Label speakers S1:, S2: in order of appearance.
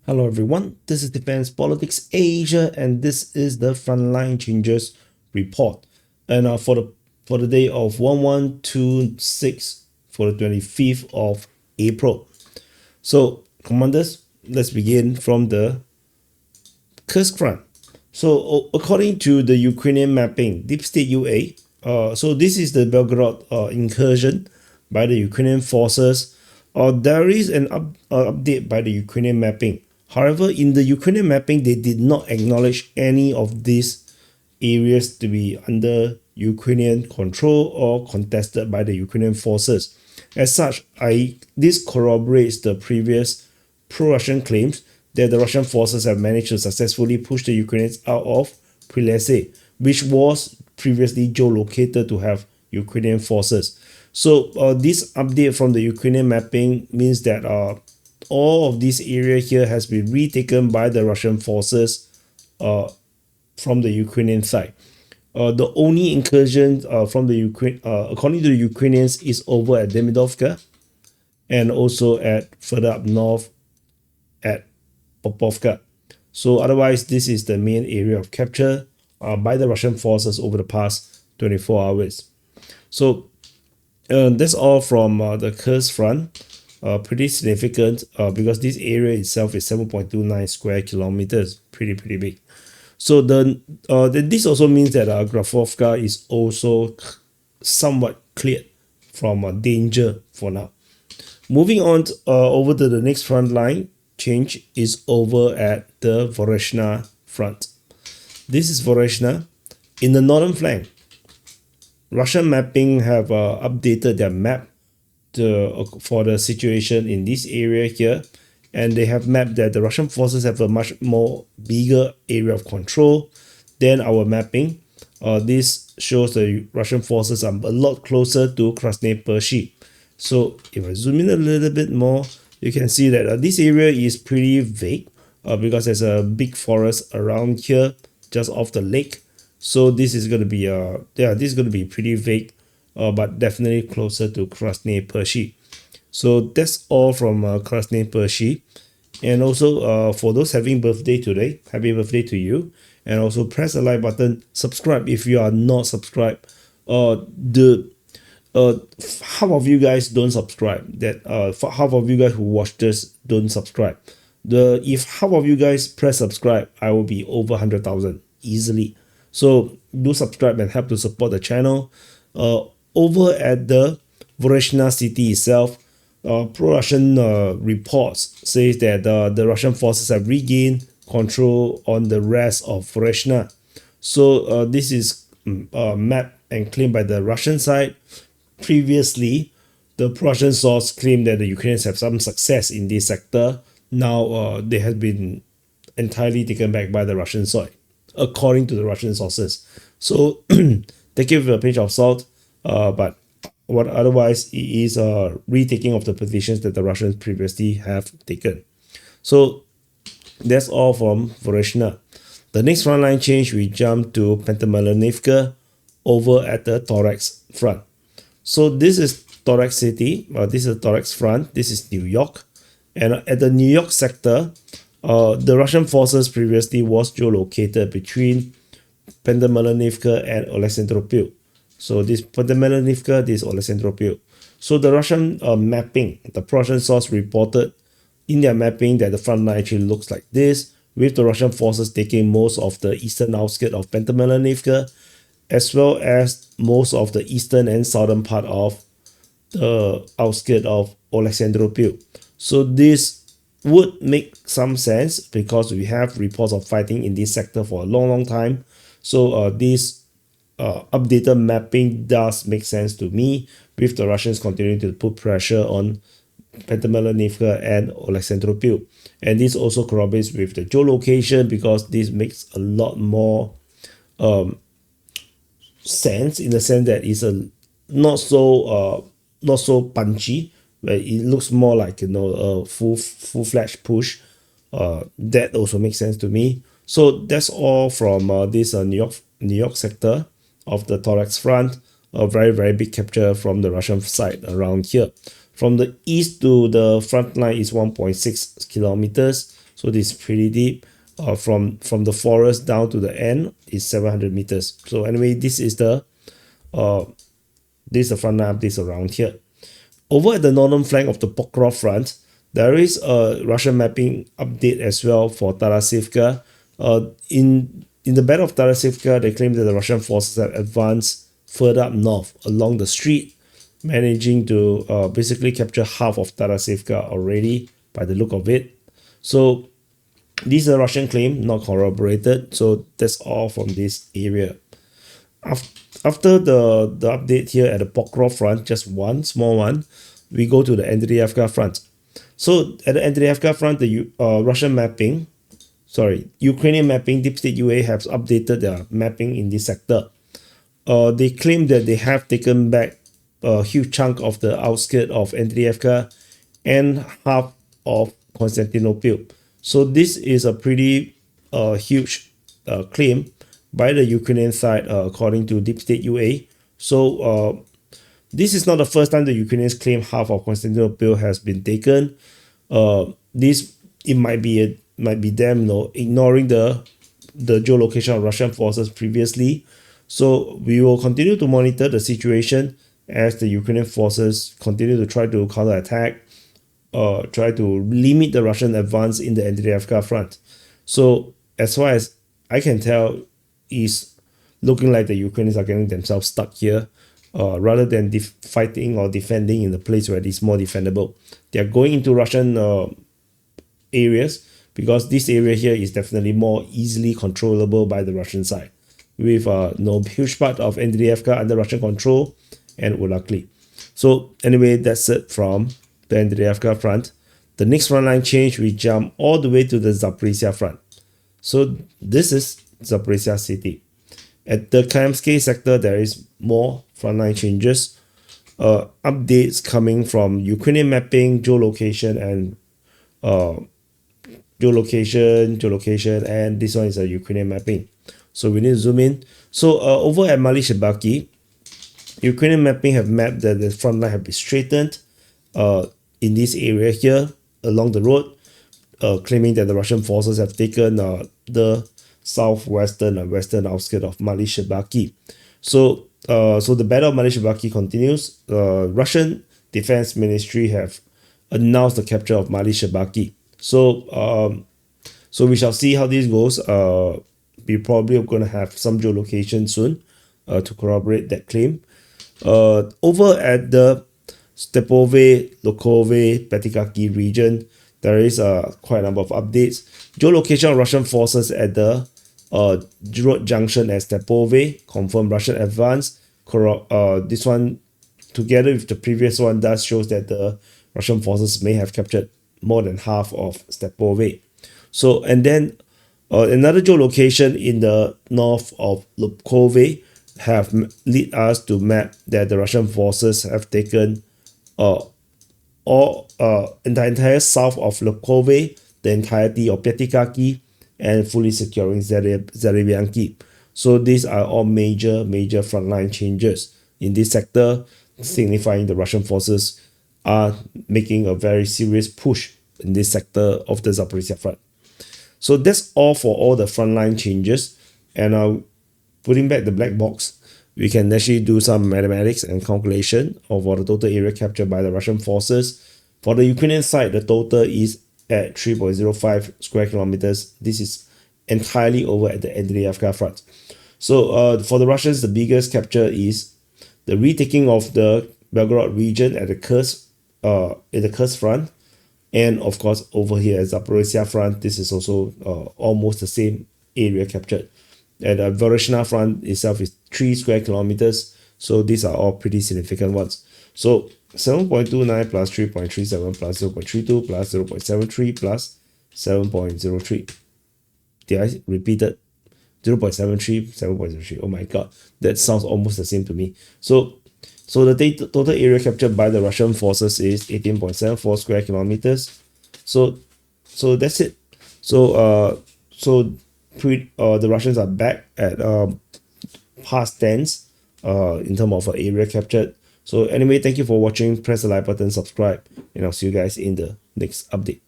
S1: Hello everyone, this is Defense Politics Asia and this is the Frontline Changes report. And for the day of 1126 for the 25th of April. So commanders, let's begin from the Kursk front. So according to the Ukrainian mapping, Deep State UA, so this is the Belgorod incursion by the Ukrainian forces. There is an update by the Ukrainian mapping. However, in the Ukrainian mapping, they did not acknowledge any of these areas to be under Ukrainian control or contested by the Ukrainian forces. As such, this corroborates the previous pro-Russian claims that the Russian forces have managed to successfully push the Ukrainians out of Prilese, which was previously geolocated to have Ukrainian forces. So this update from the Ukrainian mapping means that all of this area here has been retaken by the Russian forces from the Ukrainian side. The only incursion from the Ukraine, according to the Ukrainians, is over at Demidovka and also at further up north at Popovka. So otherwise, this is the main area of capture by the Russian forces over the past 24 hours. So that's all from the Kursk front. Pretty significant because this area itself is 7.29 square kilometers, pretty big. So this also means that Grafovka is also somewhat cleared from danger for now. Moving on over to the next front line change is over at the Dvorichna front. This is Dvorichna. In the northern flank, Russian mapping have updated their map for the situation in this area here, and they have mapped that the Russian forces have a much more bigger area of control than our mapping. This shows the Russian forces are a lot closer to Krasny Pershi. So if I zoom in a little bit more, you can see that this area is pretty vague because there's a big forest around here just off the lake. So this is going to be this is going to be pretty vague, but definitely closer to Krasny Pershi. So that's all from Krasny Pershi. And also for those having birthday today, happy birthday to you. And also press the like button, subscribe if you are not subscribed. Half of you guys don't subscribe. For half of you guys who watch this don't subscribe. If half of you guys press subscribe, I will be over 100,000 easily. So do subscribe and help to support the channel. Over at the Dvorichna city itself, pro-Russian reports says that the Russian forces have regained control on the rest of Dvorichna. So this is mapped and claimed by the Russian side. Previously, the Russian source claimed that the Ukrainians have some success in this sector. Now they have been entirely taken back by the Russian side, according to the Russian sources. So take it with a pinch of salt, but otherwise it is a retaking of the positions that the Russians previously have taken. So that's all from Dvorichna. The next frontline change, we jump to Pentamelanivka over at the Thorax front. So this is Thorax city, this is Thorax front, this is New York. And at the New York sector, the Russian forces previously was geolocated between Pentamelanivka and Alexandropil. So this Pentamelanivka, this Alexandropil. So the Russian mapping, the Russian source reported in their mapping that the front line actually looks like this, with the Russian forces taking most of the eastern outskirts of Pentamelanivka, as well as most of the eastern and southern part of the outskirts of Alexandropil. So this would make some sense because we have reports of fighting in this sector for a long time. So this updated mapping does make sense to me, with the Russians continuing to put pressure on Pentamelanivka and Alexandropil. And this also corroborates with the geolocation because this makes a lot more sense, in the sense that it's a not so punchy, where it looks more like a full-fledged push. That also makes sense to me. So that's all from this New York sector of the Thorax front. A very big capture from the Russian side around here. From the east to the front line is 1.6 kilometers. So this is pretty deep. From the forest down to the end is 700 meters. So anyway, this is the frontline updates around here. Over at the northern flank of the Pokrov front, there is a Russian mapping update as well for Tarasivka. In the Battle of Tarasivka, they claim that the Russian forces have advanced further up north along the street, managing to basically capture half of Tarasivka already by the look of it. So this is a Russian claim, not corroborated. So that's all from this area. After the update here at the Pokrov front, just one small one, we go to the Andreyevka front. So at the Andreyevka front, the Ukrainian mapping, Deep State UA has updated their mapping in this sector. They claim that they have taken back a huge chunk of the outskirts of Andreyevka and half of Constantinople. So this is a pretty huge claim by the Ukrainian side, according to Deep State UA. So this is not the first time the Ukrainians claim half of Constantinople has been taken. It might be them, ignoring the geolocation of Russian forces previously. So we will continue to monitor the situation as the Ukrainian forces continue to try to counterattack, try to limit the Russian advance in the Andreyevka front. So as far as I can tell, is looking like the Ukrainians are getting themselves stuck here, rather than fighting or defending in the place where it is more defendable. They are going into Russian areas because this area here is definitely more easily controllable by the Russian side, with no huge part of Andreyevka under Russian control and Ulakli. So anyway, that's it from the Andreyevka front. The next frontline change, we jump all the way to the Zaporizhia front. So this is Zaporizhia city. At the Kamsky sector, there is more frontline changes. Updates coming from Ukrainian mapping, geolocation, and geolocation, and this one is a Ukrainian mapping. So we need to zoom in. So over at Mali Shebaki, Ukrainian mapping have mapped that the front line have been straightened in this area here along the road, claiming that the Russian forces have taken the southwestern and western outskirts of Mali Shebaki. So the battle of Mali Shebaki continues. Russian Defense Ministry have announced the capture of Mali Shebaki. So we shall see how this goes. We probably are going to have some geolocation soon to corroborate that claim. Over at the Stepove, Lobkove, Petikaki region, there is quite a number of updates. Geolocation of Russian forces at the road junction at Stepove, confirmed Russian advance. This one, together with the previous one, does shows that the Russian forces may have captured more than half of Stepove. So, and then another geolocation in the north of Lobkove have lead us to map that the Russian forces have taken in the entire south of Lobkove, the entirety of Petikaki, and fully securing Zarebianki. So these are all major frontline changes in this sector, signifying the Russian forces are making a very serious push in this sector of the Zaporizhia front. So that's all for all the frontline changes. And putting back the black box, we can actually do some mathematics and calculation of the total area captured by the Russian forces. For the Ukrainian side, the total is at 3.05 square kilometers. This is entirely over at the Andreyevka front. So for the Russians, the biggest capture is the retaking of the Belgorod region at the Kursk, in the Kursk front. And of course, over here at Zaporizhia front, this is also almost the same area captured. And the Dvorichna front itself is 3 square kilometers. So these are all pretty significant ones. So 7.29 plus 3.37 plus 0.32 plus 0.73 plus 7.03. Did I repeat it? 0.73, 7.03. Oh my god, that sounds almost the same to me. So the total area captured by the Russian forces is 18.74 square kilometers. So that's it. So the Russians are back at past tense in terms of area captured. So anyway, thank you for watching. Press the like button, subscribe, and I'll see you guys in the next update.